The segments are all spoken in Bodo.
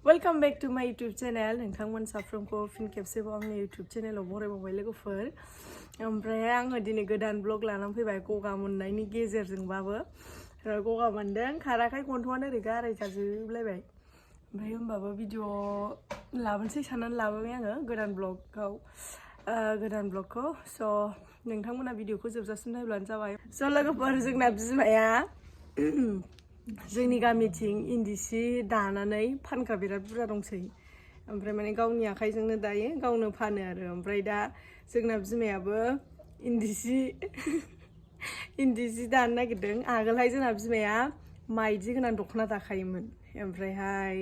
Welcome back to my YouTube channel. नोंथांमोन साफ्रोमखौ फिन खेबसेबाव आंनि YouTube चेनेलाव बरायबावबाय लोगोफोर। ओमफ्राय आङो दिनै गोदान ब्लग लानानै फैबाय गगा मोननायनि गेजेरजोंबाबो। गगा मोनदों खाराखै गन्थंआनो ओरै गाराय जाजोबलायबाय। ओमफ्राय होमबाबो भिडिअ लाबोनोसै साननानै लाबोबाय आङो गोदान ब्लगखौ। स' नोंथांमोना भिडिअखौ जोबजासिम नायब्लानो जाबाय। स' लोगोफोर जोंना बिमाया जोंनि गामिथिं इन्दि सि दानानै फानग्रा बिराद बुरजा दंसै। ओमफ्राय माने गावनि आखाइजोंनो दायो गावनो फानो आरो। ओमफ्राय दा जोंना बिमायाबो इन्दि सि दानो नागिरदों। आगोलहाय जोंना बिमाया माइदि गोनां दख'ना दाखायोमोन। ओमफ्रायहाय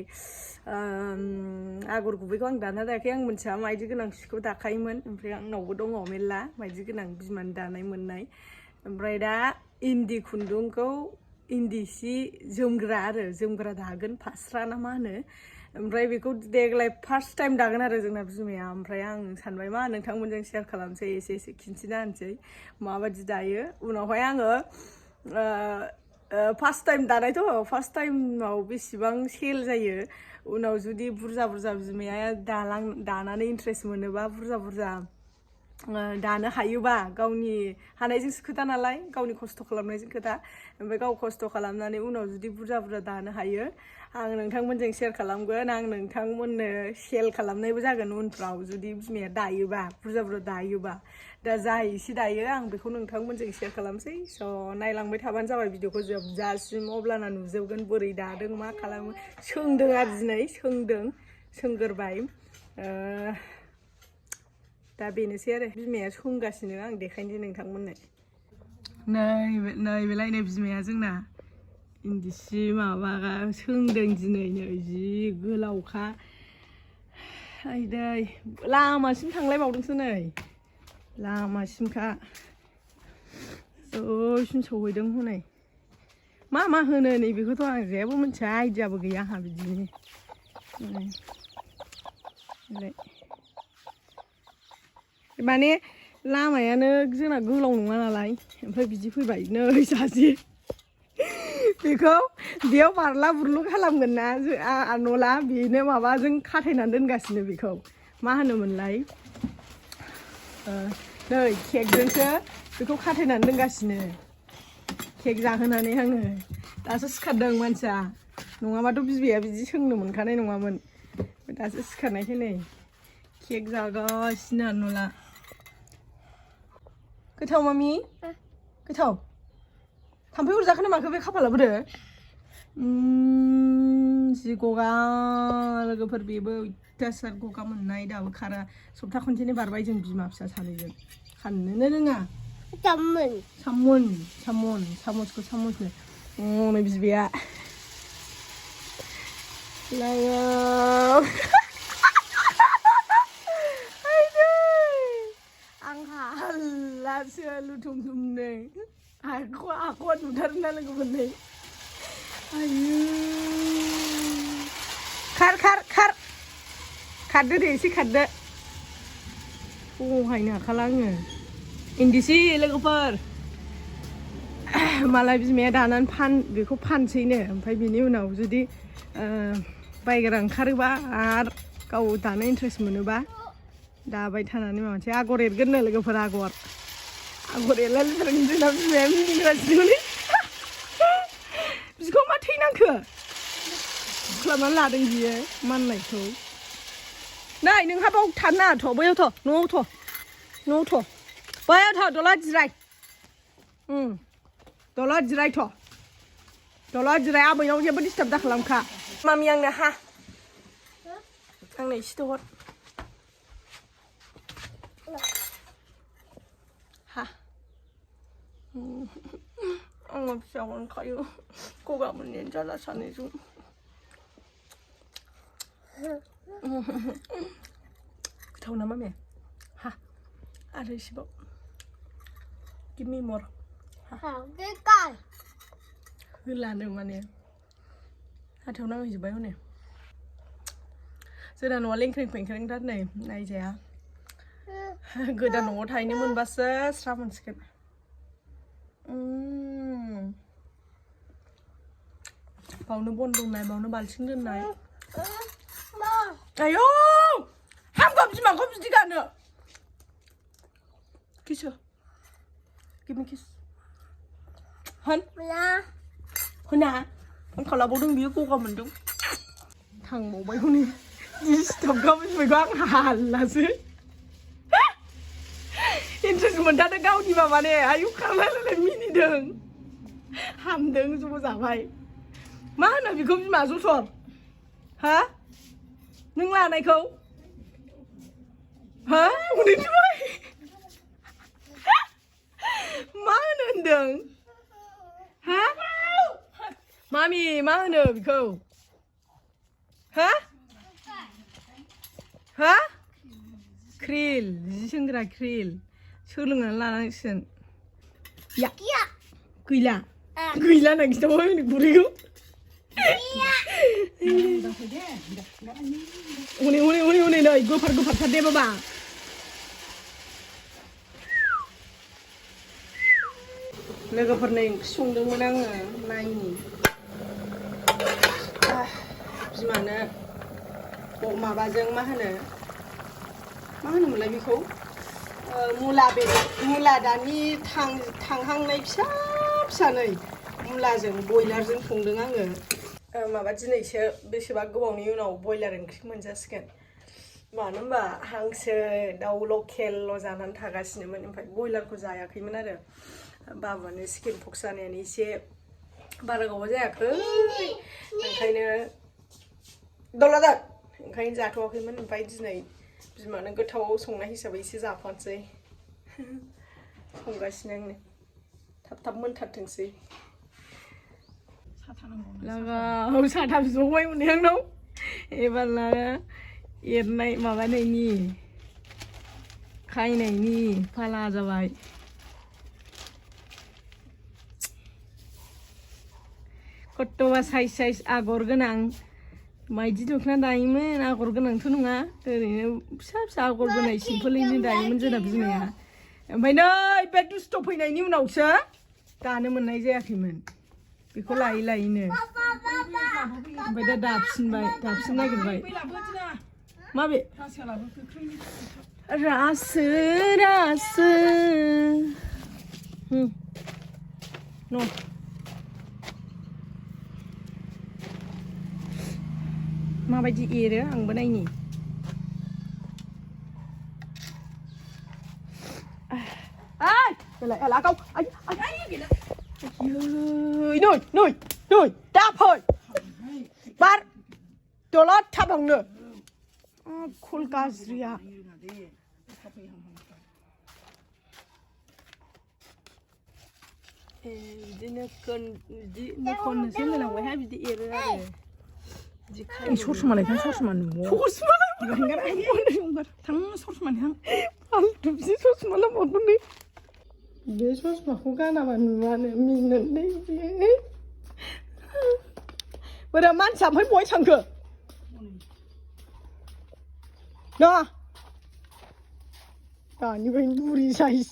आगर गुबैखौ आं दाना दायाखै, आं मिथिया, माइदि गोनां सिखौ दाखायोमोन। ओमफ्राय आंनावबो दङ मेरला माइदि गोनां बिमानि दानाय मोननाय। ओमफ्राय दा इन्दि खुन्दुंखौ इन्दि सि जोमग्रा दागोन, फास्रा ना मा होनो। ओमफ्राय बेखौ देग्लाय फार्स्ट टाइम दागोन आरो जोंना बिमाया। ओमफ्राय आं सानबाय मा नोंथांमोनजों शेयार खालामसै, एसे खिन्थिना होनसै माबायदि दायो। उनावहाय आङो फार्स्ट टाइम दानायथ' फार्स्ट टाइमाव बेसेबां सेल जायो, उनाव जुदि बुरजा बिमाया दानानै इन्ट्रेस्ट मोनोबा बुरजा दानो हायोबा, गावनि हानायजोंसो खोथा नालाय, गावनि खस्थ' खालामनायजों खोथा। ओमफ्राय गाव खस्थ' खालामनानै उनाव जुदि बुरजा दानो हायो, आं नोंथांमोनजों शेयार खालामगोन। आं नोंथांमोननो सेल खालामनायबो जागोन उनफ्राव, जुदि बिमाया दायोबा, बुरजा दायोबा। दा जा एसे दायो आं बेखौ नोंथांमोनजों शेयार खालामसै। स' नायलांबाय थाबानो जाबाय भिडिअखौ जोबजासिम, अब्लाना नुजोबगोन बोरै दादों मा खालामो। सोंदों आरो दिनै सोंगोरबाय। दा बेनोसै आरो बिमाया सोंगासिनो, आं देखायनोसै नोंथांमोननो। नैबेलायनो बिमाया जोंना इन्दि सि माबा सोंदों दिनै, नै जि गोलावखा। आयदै लामासिम थांलायबावदोंसो, नै लामासिमखा ज'सिम सौहैदों हनै। मा होनो नैबेखौथ' आं जेबो मिथिया, आइडियाबो गैया आंहा बिदिनि। माने लामायानो जोंना गोलाव नङा नालाय, ओमफ्राय बिदि फैबाय नै सासे बेखौ बेयाव बारला बुरलु खालामगोन ना नला, बेनो माबाजों खाथायनानै दोनगासिनो। बेखौ मा होनोमोनलाय, नै केकजोंसो बेखौ खाथायनानै दोनगासिनो। केक जाहोनानै आङो दासो सिखारदों मानसिया, नङाबाथ' बिबैया बिदि सोंनो मोनखानाय नङामोन। दासो सिखारनायखाय नै केक जागासिनो नला। गोथाव मामि, गोथाव। थाम्फै अरजाखो ना माखो बे खाफाला बोरो? जि गगा लोगोफोर, बेबो अयथासार गगा मोननाय, दाबो खारा। सप्ता खनसेनि बारबाय जों बिमा फिसा सानैजों। खाननोनो रोङा। सामसखौ सामसनो। नै बिबैया आंहा हाल्लासो लुथुमथुमनो आखुवा नुथारोना लोगोफोर। नै आयु, खारदो दे, एसे खारदो। सहायनो हाखाला आङो। इन्दि सि लोगोफोर, मालाय बिमाया दानानै बेखौ फानसैनो। ओमफ्राय बिनि उनाव जुदि बायग्रा ओंखारोबा आरो गाव दानो इन्ट्रेस्ट मोनोबा दाबाय थानानै माबासै। आगर एरगोननो लोगोफोर, आगर एरलायलायथारगोन जोंना बिमाया मिनिगासिनो। बिखौ मा थैनांखो खालामनानै लादों बियो माननायखौ। नै नोंहा बाव थानो नाङाथ', बैयाव थ', न'आव बैयाव थ', दलद जिराय। दलद जिराय, आबैनाव जेबो डिस्टार्ब दा खालामखा। मामि आंनो आंनो एसे हर। आङो फिसा मोनखायो गगा मोननायानो जाला सानैजों। गोथाव ना मामि? आरो एसेबाव। गिभ मि मर। होलानो माने हाथायाव नांहैजोब्बाय हनै। जोंना न'आ लेंख्रें-फेंख्रेंथार, नै नायजाया। गोदान न'आव थाहैनो मोनबासो स्रा मोनसिगोन। बावनो बन दंनाय, बावनो बाल्थिं दोननाय। 아유, 한 겁지만 겁지가 않아. 키스. Give me kiss. Hân. Hân à? Hân còn là bố đừng biết cô còn mình đúng. Thằng bố mấy hôm nay đi tập gom với quang hàn là gì? Interest mình đã cao đi mà này, ayu khang lại mini đường. Hàm đường dù giả vậy. Má nào vì không mà rút sọt. Hả? Nâng là này không? Hả? Muốn đi chơi? Má nên đường. Hả? Mami, má nè bị không? Hả? Hả? Krill, Jwmgra krill. So'lungan lang sen. Ya. Kuila. Kuila nang gusto mo ni burigo. Uni doi, gopar tade baba. Logoफोरनि संदोंमोन आङो नायनि बिमानो माबाजों मा होनोमोनलाय बेखौ मुला दानि थांहांनाय फिसानै मुलाजों बयलारजों संदों आङो माबा दिनैसो बेसेबा गोबावनि उनाव बयलार ओंख्रि मोनजासिगोन मानो होनबा हांसो दाउ लकेलल' जानानै थागासिनोमोन ओमफ्राय बयलारखौ जायाखैमोन आरो बाबानो स्किन पक्स जानायानो एसे बारा गोबाव जायाखै ओंखायनो ओंखायनो जाथ'वाखैमोन ओमफ्राय दिनै बिमानो गोथाव संनाय हिसाबै एसे जाफानोसै संगासिनो आंनो थाब मोनथारथोंसै लागाव साथाम जबाय मोने आंनाव एबार एरनाय माबानायनि खायनायनि फाला जाबाय कट्टबा साइज आगर गोनां माइदि दखना दायोमोन आगर गोनांथ' नङा ओरैनो फिसा आगर गोनां सिम्पोलैनो दायोमोन जोंना बिमाया ओमफ्राय नै बे दुस्थ' फैनायनि उनावसो दानो मोननाय जायाखैमोन बेखौ लायैनो ओमफ्राय दा दाफिन नागिरबाय माबे रासो न' माबायदि एरो आंबो नायनि एला गाव नै दा फै बार दलद थाबांनो खल गाज्रिया बिदिनो खननोसै होनलांबायहाय बिदि एरो आरो ससमालायखाय ससमा थां ससमानि फालतु बिदि ससमा लाबोदोंलै बे ससमाखौ गानाबा नुवानो मिनिनानै बोरा मानसिया ओमफ्राय बहाय थांखो ना दानिफ्राय बुरि साइज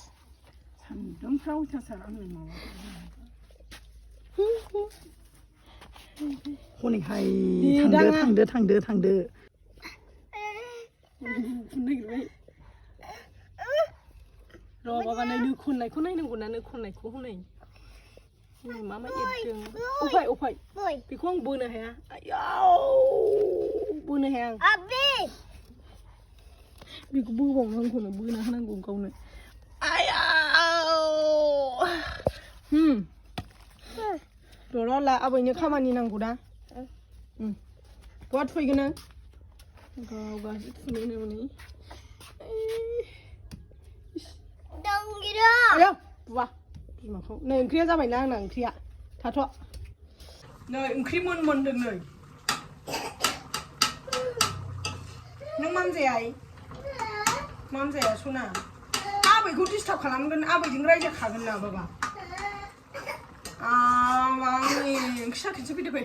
सान्दुंफ्राव अयथासार आंनो माबा हनैहाय थांदो नागिरबाय र' बाबा नै नो खननायखौ नायनांगौ ना नो खननायखौ हनै मा एरदों अफाय बेखौ आं बोनो हाया आयाव बोनो हाया आं बेखौ बोबावनांगौनो बोना होनांगौ गावनो आयाव र' ला आबैनो खामानि नांगौ दा बहा थुफैगोन नों गाव गासै थुनो हनै आयो बुवा बिमाखौ नै ओंख्रिया जाबायना आंना ओंख्रिया थाथ' नै ओंख्रि मोनदों नै नों मामजाया सना आबैखौ डिस्टार्ब खालामगोन आबैजों रायजाखागोन ना बाबा आंनि ओंख्रि साखिनोसो फैदो फै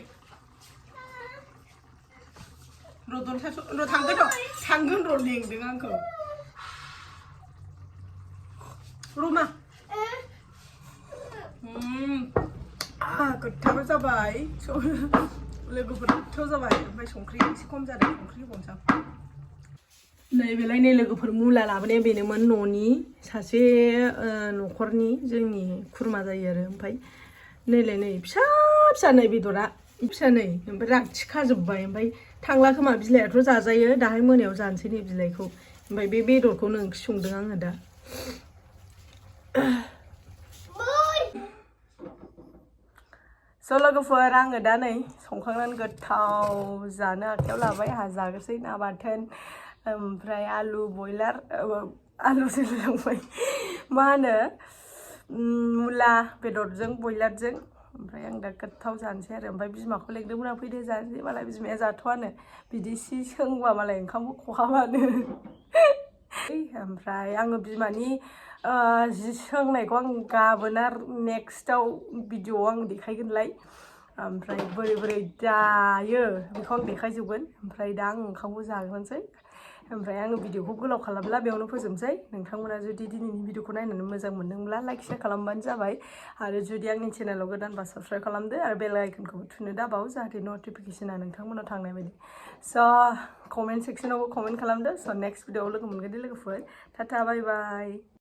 र' थांगोन र' लेंदों आंखौ र'मा गोथाव जाबाय लोगोफोर गोथाव जाबाय ओमफ्राय संख्रि एसे खम जादों संख्रि होबावनोसै आं नैबेलाय नै लोगोफोर मुला लाबोनाया बेनोमोन न'नि सासे न'खरनि जोंनि खुरमा जायो आरो ओमफ्राय नैलाय नै फिसा फिसा नै बेदरा फिसा नै ओमफ्राय रागथि खाजोब्बाय ओमफ्राय थांला खोमा बिलाइआथ' जाजायो दाहाय मोनायाव जानोसै नै बिलाइखौ ओमफ्राय बे बेदरखौनो ओंख्रि संदों आङो दा लोगोफोर आङो दा नै संखांनानै गोथाव जानो आखायाव लाबाय आंहा जाग्रोसै ना बाथोन ओमफ्राय आलु बयलार आलुजों लांबाय मा होनो मुला बेदरजों बयलारजों ओमफ्राय आं दा गोथाव जानोसै आरो ओमफ्राय बिमाखौ लेंदोंमोन आं फैदो जानोसै मालाय बिमाया जाथ'आनो बिदि सि सोंबा मालाय ओंखामबो खहाबानो ओमफ्राय आङो बिमानि जि सोंनायखौ आं गाबोन आरो नेक्स्टआव भिडिअआव आं देखायगोनलाय ओमफ्राय बोरै बोरै दायो बेखौ आं देखायजोबगोन ओमफ्राय दा आं ओंखामखौ जाग्रोनोसै ओमफ्राय आङो भिडिअखौ गोलाव खालामला बेयावनो फोजोबसै नोंथांमोना जुदि दिनैनि भिडिअखौ नायनानै मोजां मोनदोंब्ला लाइक शेयार खालामबानो जाबाय आरो जुदि आंनि चेनेलाव गोदानबा साबस्क्राइब खालामदो आरो बेल आइकनखौबो थुनो दाबाव जाहाथे नटिफिकेसना नोंथांमोनाव थांनाय बायदि स' कमेन्ट सेक्सनावबो कमेन्ट खालामदो स' नेक्स्ट भिडिअआव लोगो मोनगोन दे लोगोफोर टाटा बाय बाय